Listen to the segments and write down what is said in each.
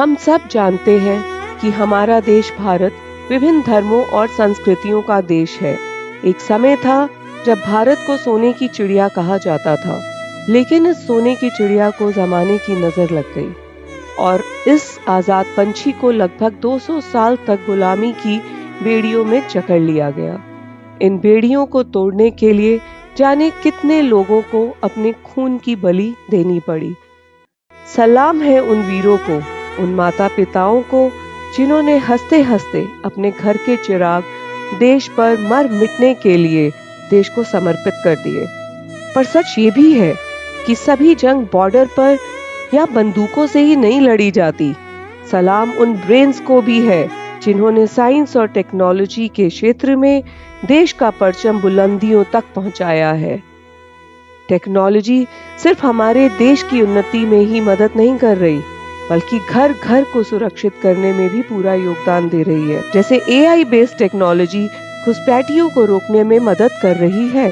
हम सब जानते हैं कि हमारा देश भारत विभिन्न धर्मों और संस्कृतियों का देश है। एक समय था जब भारत को सोने की चिड़िया कहा जाता था, लेकिन इस सोने की चिड़िया को जमाने की नजर लग गई और इस आजाद पंछी को लगभग 200 साल तक गुलामी की बेड़ियों में जकड़ लिया गया। इन बेड़ियों को तोड़ने के लिए जाने कितने लोगों को अपने खून की बलि देनी पड़ी। सलाम है उन वीरों को, उन माता पिताओं को जिन्होंने हंसते हंसते अपने घर के चिराग देश पर मर मिटने के लिए देश को समर्पित कर दिए। पर सच ये भी है कि सभी जंग बॉर्डर पर या बंदूकों से ही नहीं लड़ी जाती। सलाम उन ब्रेन्स को भी है जिन्होंने साइंस और टेक्नोलॉजी के क्षेत्र में देश का परचम बुलंदियों तक पहुंचाया है। टेक्नोलॉजी सिर्फ हमारे देश की उन्नति में ही मदद नहीं कर रही, बल्कि घर घर को सुरक्षित करने में भी पूरा योगदान दे रही है। जैसे AI बेस्ड टेक्नोलॉजी घुसपैठियों को रोकने में मदद कर रही है।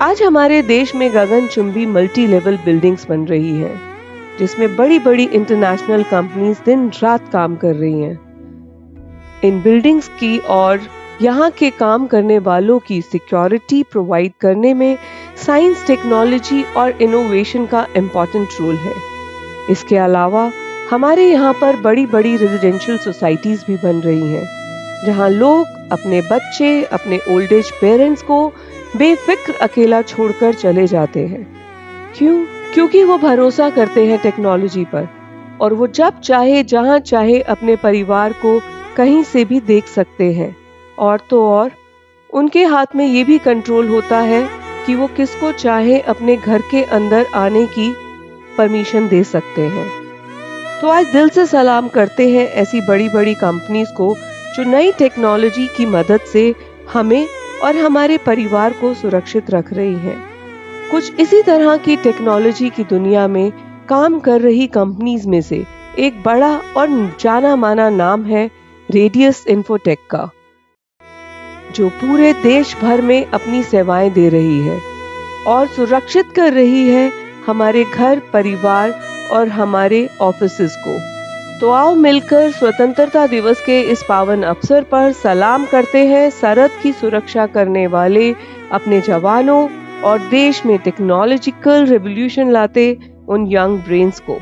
आज हमारे देश में गगनचुंबी मल्टी लेवल बिल्डिंग्स बन रही है, जिसमें बड़ी बड़ी इंटरनेशनल कंपनीज दिन रात काम कर रही हैं। इन बिल्डिंग्स की और यहाँ के काम करने वालों की सिक्योरिटी प्रोवाइड करने में साइंस, टेक्नोलॉजी और इनोवेशन का इम्पोर्टेंट रोल है। इसके अलावा हमारे यहाँ पर बड़ी बड़ी रेजिडेंशियल सोसाइटीज भी बन रही हैं, जहाँ लोग अपने बच्चे, अपने ओल्ड एज पेरेंट्स को बेफिक्र अकेला छोड़कर चले जाते हैं। क्यों? क्योंकि वो भरोसा करते हैं टेक्नोलॉजी पर और वो जब चाहे जहाँ चाहे अपने परिवार को कहीं से भी देख सकते हैं। और तो और उनके हाथ में ये भी कंट्रोल होता है कि वो किसको चाहे अपने घर के अंदर आने की परमिशन दे सकते हैं। तो आज दिल से सलाम करते हैं ऐसी बड़ी बड़ी कंपनीज को जो नई टेक्नोलॉजी की मदद से हमें और हमारे परिवार को सुरक्षित रख रही हैं। कुछ इसी तरह की टेक्नोलॉजी की दुनिया में काम कर रही कंपनीज में से एक बड़ा और जाना माना नाम है रेडियस इन्फोटेक का, जो पूरे देश भर में अपनी सेवाएं दे रही है और सुरक्षित कर रही है हमारे घर, परिवार और हमारे ऑफिसेस को। तो आओ मिलकर स्वतंत्रता दिवस के इस पावन अवसर पर सलाम करते हैं सरहद की सुरक्षा करने वाले अपने जवानों और देश में टेक्नोलॉजिकल रेवोल्यूशन लाते उन यंग ब्रेन्स को।